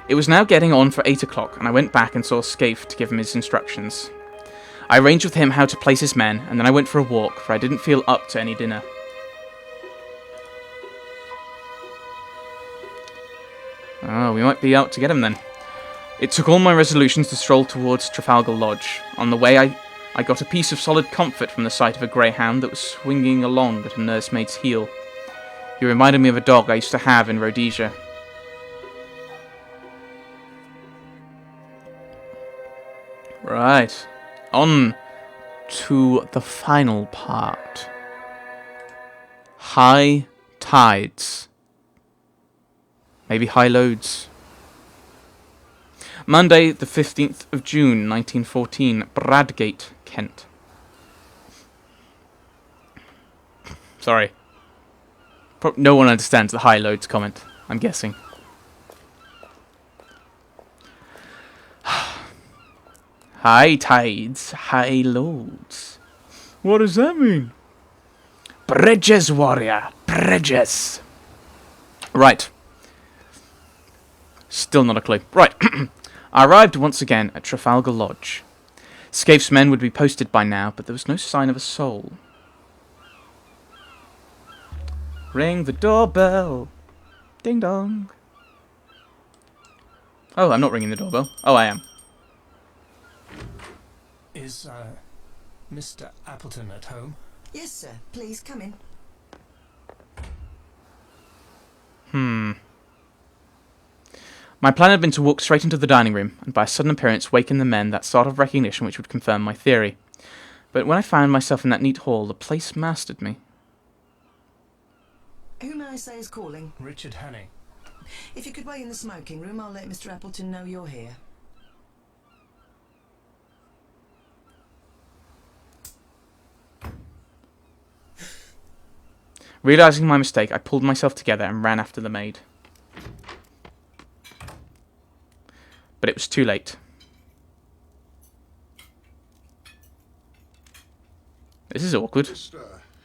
It was now getting on for 8 o'clock, and I went back and saw Scaife to give him his instructions. I arranged with him how to place his men, and then I went for a walk, for I didn't feel up to any dinner. Oh, we might be out to get him then. It took all my resolutions to stroll towards Trafalgar Lodge. On the way, I got a piece of solid comfort from the sight of a greyhound that was swinging along at a nursemaid's heel. He reminded me of a dog I used to have in Rhodesia. Right, on to the final part. High tides. Maybe high loads. Monday, the 15th of June, 1914, Bradgate, Kent. Sorry. No one understands the high loads comment, I'm guessing. High tides, high loads. What does that mean? Bridges, warrior, bridges. Right. Still not a clue. Right. I arrived once again at Trafalgar Lodge. Scaife's men would be posted by now, but there was no sign of a soul. Ring the doorbell. Ding dong. Oh, I'm not ringing the doorbell. Oh, I am. Is, Mr. Appleton at home? Yes, sir. Please, come in. My plan had been to walk straight into the dining room, and by a sudden appearance waken the men that sort of recognition which would confirm my theory. But when I found myself in that neat hall, the place mastered me. Who may I say is calling? Richard Hannay. If you could wait in the smoking room, I'll let Mr. Appleton know you're here. Realising my mistake, I pulled myself together and ran after the maid. But it was too late. This is awkward. Mr.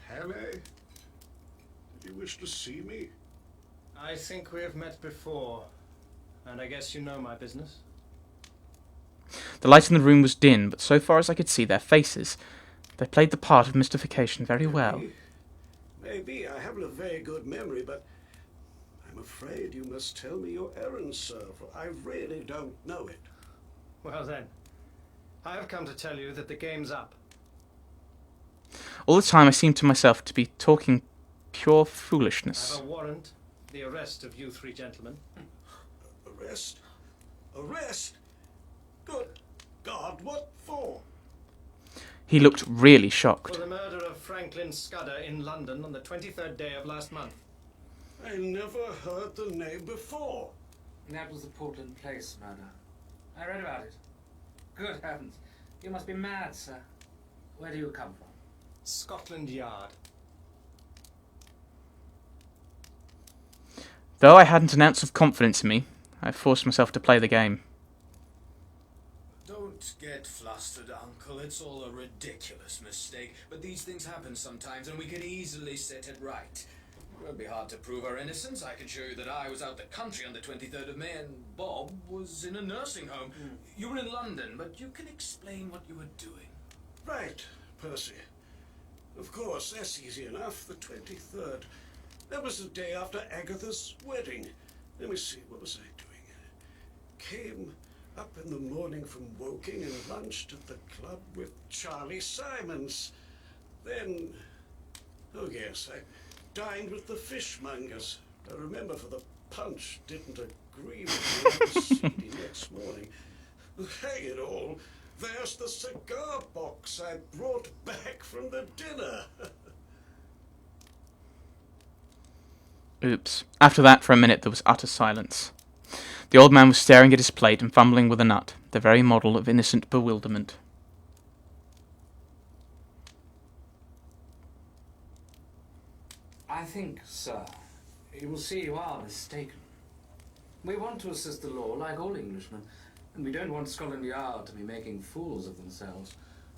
Hannay? Did you wish to see me? I think we have met before, and I guess you know my business. The light in the room was dim, but so far as I could see their faces, they played the part of mystification very well. Maybe I haven't a very good memory, but I'm afraid you must tell me your errand, sir, for I really don't know it. Well then, I have come to tell you that the game's up. All the time I seemed to myself to be talking pure I foolishness. have a warrant, the arrest of you three gentlemen. Arrest? Arrest? Good God, what for? He looked really For shocked. the murder of Franklin Scudder in London on the 23rd day of last month. I never heard the name before. That was the Portland Place murder. I read about it. Good heavens. You must be mad, sir. Where do you come from? Scotland Yard. Though I hadn't an ounce of confidence in me, I forced myself to play the game. Don't get flustered, Uncle. It's all a ridiculous mistake. But these things happen sometimes, and we can easily set it right. It won't be hard to prove our innocence. I can show you that I was out the country on the 23rd of May, and Bob was in a nursing home. You were in London, but you can explain what you were doing. Right, Percy. Of course, that's easy enough. The 23rd. That was the day after Agatha's wedding. Let me see, what was I doing? Came up in the morning from Woking and lunched at the club with Charlie Simons. Then, oh yes, I dined with the fishmongers. I remember, for the punch didn't agree with me. I was seedy next morning. Hang it all, there's the cigar box I brought back from the dinner. Oops. After that, for a minute, there was utter silence. The old man was staring at his plate and fumbling with a nut, the very model of innocent bewilderment. I think, sir, you will see you are mistaken. We want to assist the law like all Englishmen, and we don't want Scotland Yard to be making fools of themselves.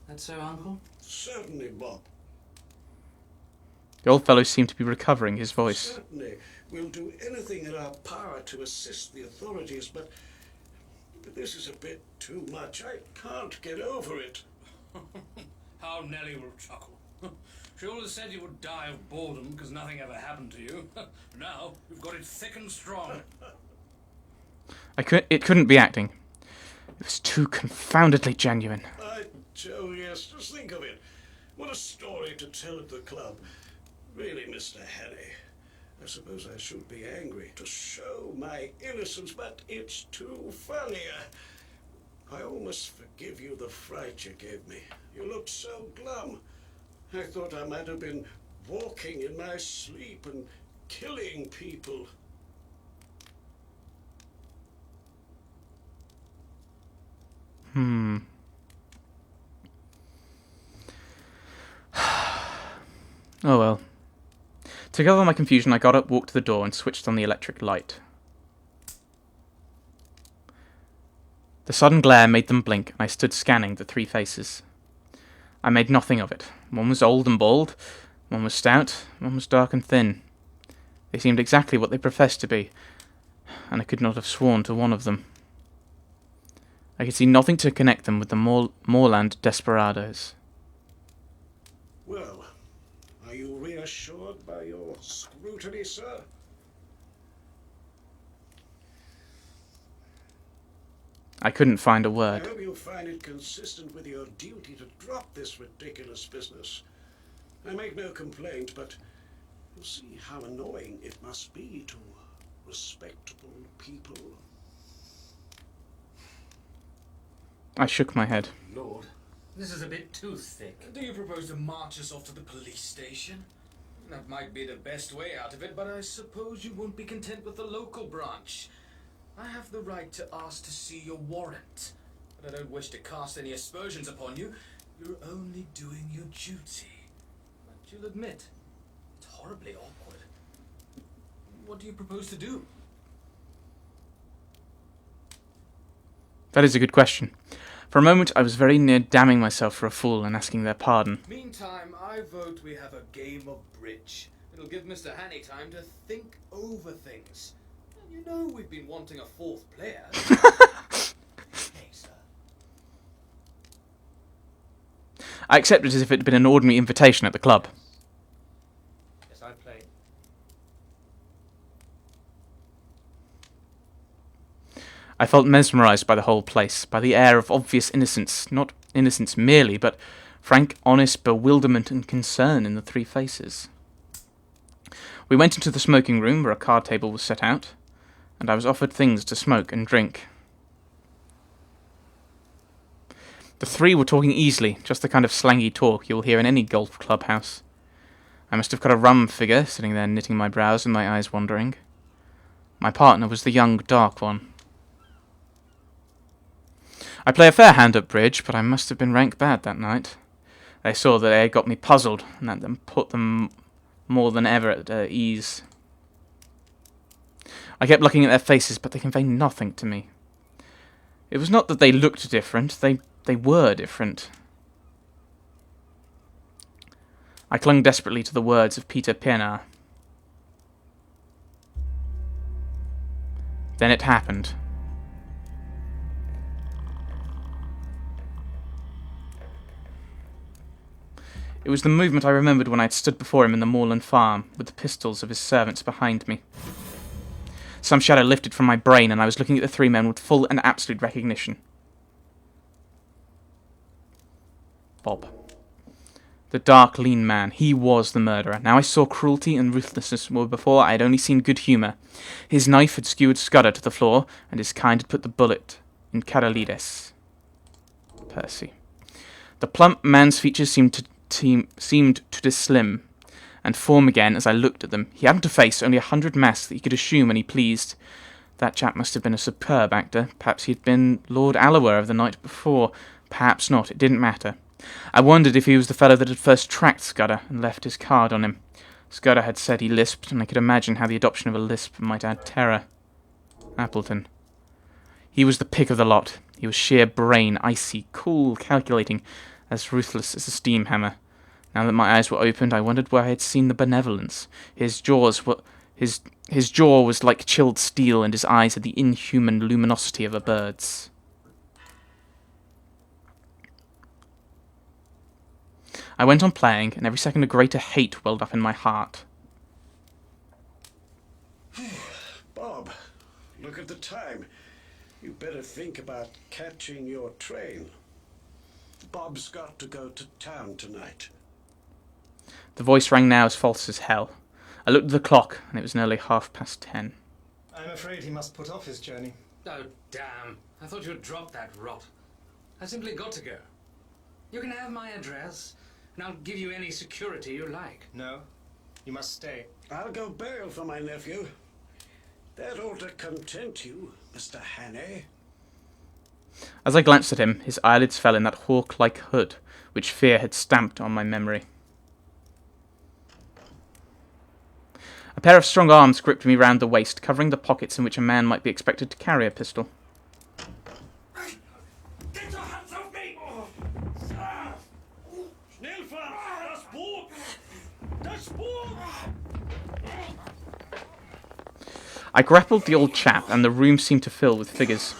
That's so, Uncle? Certainly, Bob. The old fellow seemed to be recovering his voice. Certainly. We'll do anything in our power to assist the authorities, but But this is a bit too much. I can't get over it. How Nellie will chuckle. She always said you would die of boredom because nothing ever happened to you. Now, you've got it thick and strong. It couldn't be acting. It was too confoundedly genuine. Joe, yes, just think of it. What a story to tell at the club. Really, Mr. Harry, I suppose I should be angry to show my innocence, but it's too funny. I almost forgive you the fright you gave me. You looked so glum. I thought I might have been walking in my sleep and killing people. Oh well. To gather my confusion, I got up, walked to the door, and switched on the electric light. The sudden glare made them blink, and I stood scanning the three faces. I made nothing of it. One was old and bald, one was stout, one was dark and thin. They seemed exactly what they professed to be, and I could not have sworn to one of them. I could see nothing to connect them with the moorland desperados. Well, are you reassured by your scrutiny, sir? I couldn't find a I word. hope you find it consistent with your duty to drop this ridiculous business. I make no complaint, but you see how annoying it must be to respectable people. I shook my head. Lord, this is a bit too thick. Do you propose to march us off to the police station? That might be the best way out of it, but I suppose you won't be content with the local branch. I have the right to ask to see your warrant, but I don't wish to cast any aspersions upon you. You're only doing your duty. But you'll admit, it's horribly awkward. What do you propose to do? That is a good question. For a moment, I was very near damning myself for a fool and asking their pardon. Meantime, I vote we have a game of bridge. It'll give Mr. Hanny time to think over things. And you know we've been wanting a fourth player. Hey, sir. I accepted as if it had been an ordinary invitation at the club. Yes, I play. I felt mesmerised by the whole place, by the air of obvious innocence, not innocence merely, but frank, honest bewilderment and concern in the three faces. We went into the smoking room where a card table was set out, and I was offered things to smoke and drink. The three were talking easily, just the kind of slangy talk you'll hear in any golf clubhouse. I must have got a rum figure, sitting there knitting my brows and my eyes wandering. My partner was the young, dark one. I play a fair hand at bridge, but I must have been rank bad that night. They saw that they had got me puzzled, and that put them more than ever at ease. I kept looking at their faces, but they conveyed nothing to me. It was not that they looked different, they were different. I clung desperately to the words of Peter Pienaar. Then it happened. It was the movement I remembered when I had stood before him in the moorland farm, with the pistols of his servants behind me. Some shadow lifted from my brain, and I was looking at the three men with full and absolute recognition. Bob. The dark, lean man. He was the murderer. Now I saw cruelty and ruthlessness where before I had only seen good humour. His knife had skewered Scudder to the floor, and his kind had put the bullet in Karolides. Percy. The plump man's features seemed to slim and form again as I looked at them. He hadn't a face, only 100 masks that he could assume when he pleased. That chap must have been a superb actor. Perhaps he had been Lord Alloway of the night before. Perhaps not. It didn't matter. I wondered if he was the fellow that had first tracked Scudder and left his card on him. Scudder had said he lisped, and I could imagine how the adoption of a lisp might add terror. Appleton. He was the pick of the lot. He was sheer brain, icy, cool, calculating, as ruthless as a steam hammer. Now that my eyes were opened, I wondered where I had seen the benevolence. His jaw was like chilled steel, and his eyes had the inhuman luminosity of a bird's. I went on playing, and every second a greater hate welled up in my heart. Bob, look at the time. You better think about catching your train. Bob's got to go to town tonight. The voice rang now as false as hell. I looked at the clock, and it was nearly 10:30. I'm afraid he must put off his journey. Oh, damn. I thought you'd drop that rot. I simply got to go. You can have my address, and I'll give you any security you like. No, you must stay. I'll go bail for my nephew. That ought to content you, Mr. Hannay. As I glanced at him, his eyelids fell in that hawk-like hood which fear had stamped on my memory. A pair of strong arms gripped me round the waist, covering the pockets in which a man might be expected to carry a pistol. Get your hands off me! Schnell fahren! Das Boot! Das Boot! I grappled the old chap, and the room seemed to fill with figures.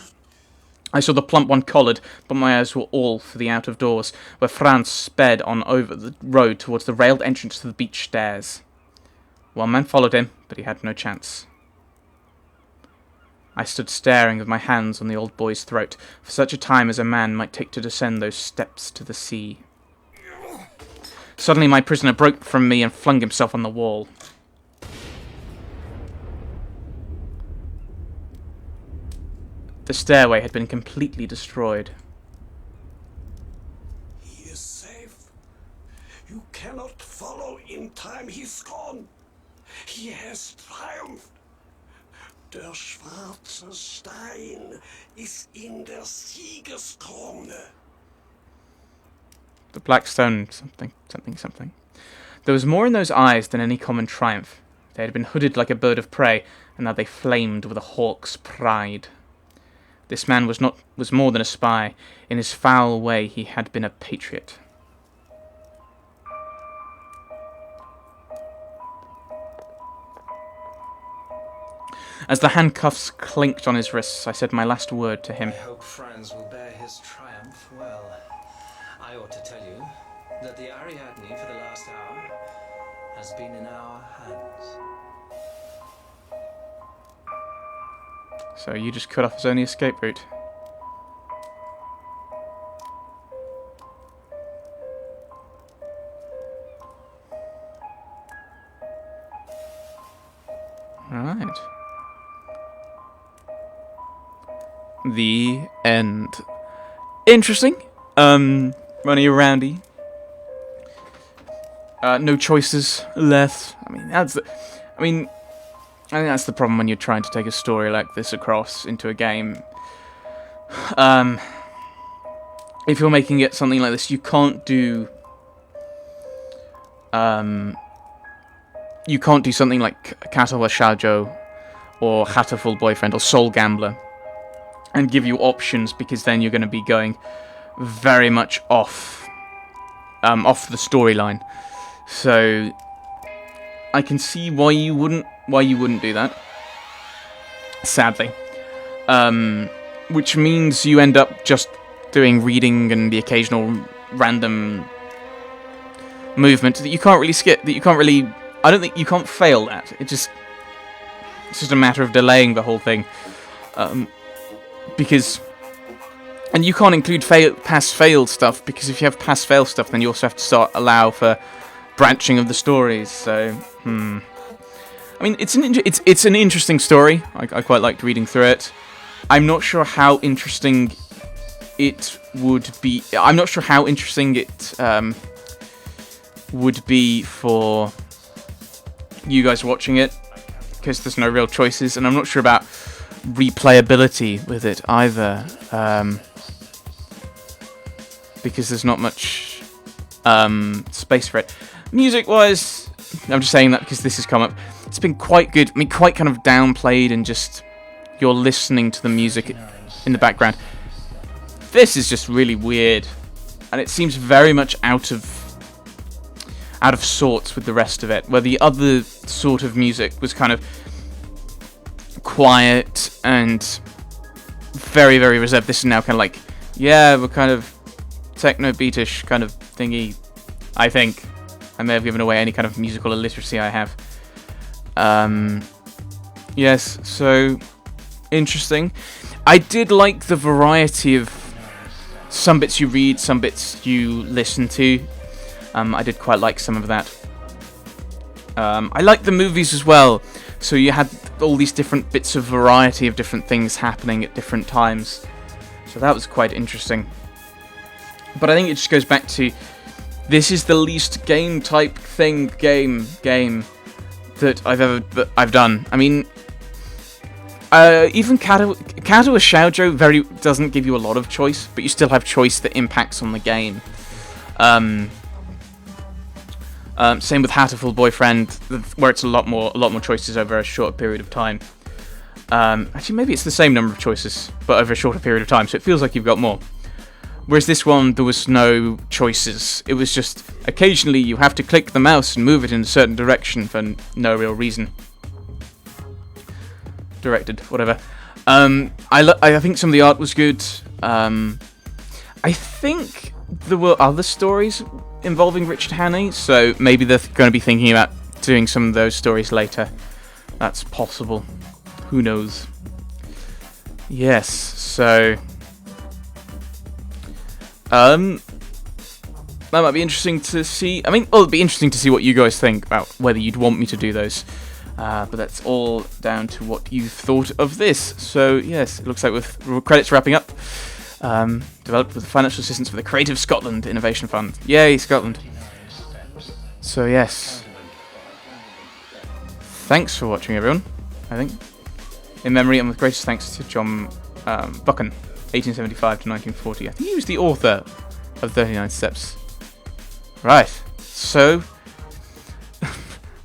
I saw the plump one collared, but my eyes were all for the out-of-doors, where Franz sped on over the road towards the railed entrance to the beach stairs. One man followed him, but he had no chance. I stood staring with my hands on the old boy's throat, for such a time as a man might take to descend those steps to the sea. Suddenly my prisoner broke from me and flung himself on the wall. The stairway had been completely destroyed. He is safe. You cannot follow in time. He's gone. He has triumphed. Der schwarze Stein ist in der Siegeskrone. The black stone, something. There was more in those eyes than any common triumph. They had been hooded like a bird of prey, and now they flamed with a hawk's pride. This man was more than a spy. In his foul way, he had been a patriot. As the handcuffs clinked on his wrists, I said my last word to him. I hope Franz will bear his triumph well. I ought to tell you that the Ariadne for the last hour has been in our hands. So you just cut off his only escape route. Alright. The end. Interesting. Running aroundy. No choices left. I think that's the problem when you're trying to take a story like this across into a game. If you're making it something like this, you can't do something like Katawa Shoujo or Hatterful Boyfriend or Soul Gambler and give you options, because then you're going to be going very much off the storyline. So I can see why you wouldn't do that, sadly. Which means you end up just doing reading and the occasional random movement that you can't really skip, that you can't really... I don't think you can't fail that. It's just a matter of delaying the whole thing. Because... And you can't include pass-fail stuff, because if you have pass-fail stuff, then you also have to allow for branching of the stories, so... I mean, it's an interesting story. I quite liked reading through it. I'm not sure how interesting it would be. I'm not sure how interesting it would be for you guys watching it, because there's no real choices, and I'm not sure about replayability with it either, because there's not much space for it. Music-wise, I'm just saying that because this has come up. It's been quite good. I mean, quite kind of downplayed, and just you're listening to the music in the background. This is just really weird, and it seems very much out of sorts with the rest of it, where the other sort of music was kind of quiet and very, very reserved. This is now kind of like, yeah, we're kind of techno beatish kind of thingy, I think. I may have given away any kind of musical illiteracy I have. Yes, so interesting. I did like the variety of some bits you read, some bits you listen to. I did quite like some of that. I liked the movies as well. So you had all these different bits of variety of different things happening at different times. So that was quite interesting. But I think it just goes back to, this is the least game type thing game that I've done. I mean, even Kadoa Shoujo doesn't give you a lot of choice, but you still have choice that impacts on the game. Same with Hatterful Boyfriend, where it's a lot more choices over a short period of time. Actually, maybe it's the same number of choices, but over a shorter period of time, so it feels like you've got more. Whereas this one, there was no choices. It was just, occasionally you have to click the mouse and move it in a certain direction for no real reason. Directed, whatever. I think some of the art was good. I think there were other stories involving Richard Hannay, so maybe they're going to be thinking about doing some of those stories later. That's possible. Who knows? Yes, so that might be interesting to see. I mean, it'd be interesting to see what you guys think about whether you'd want me to do those. But that's all down to what you thought of this. So yes, it looks like with credits wrapping up. Developed with financial assistance for the Creative Scotland Innovation Fund. Yay, Scotland. So yes. Thanks for watching, everyone, I think. In memory and with greatest thanks to John Buchan, 1875 to 1940. I think he was the author of 39 Steps. Right, so,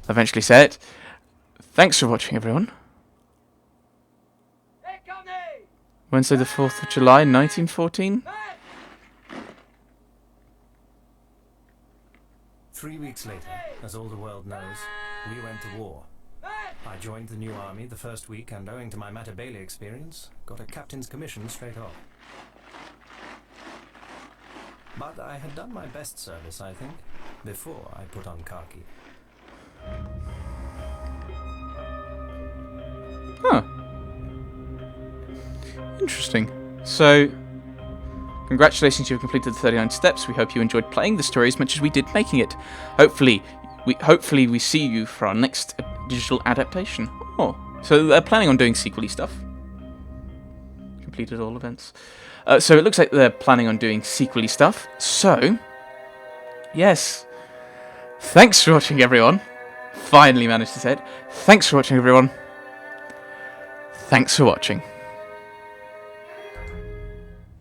eventually say it. Thanks for watching, everyone. Wednesday the 4th of July, 1914? 3 weeks later, as all the world knows, we went to war. I joined the new army the first week and, owing to my Matabele experience, got a captain's commission straight off. But I had done my best service, I think, before I put on khaki. Huh. Interesting. So, congratulations, you've completed the 39 steps. We hope you enjoyed playing the story as much as we did making it. Hopefully we see you for our next digital adaptation. Oh, so they're planning on doing sequel-y stuff. Completed all events. So it looks like they're planning on doing sequel-y stuff. So, yes. Thanks for watching, everyone. Finally managed to say it. Thanks for watching, everyone. Thanks for watching.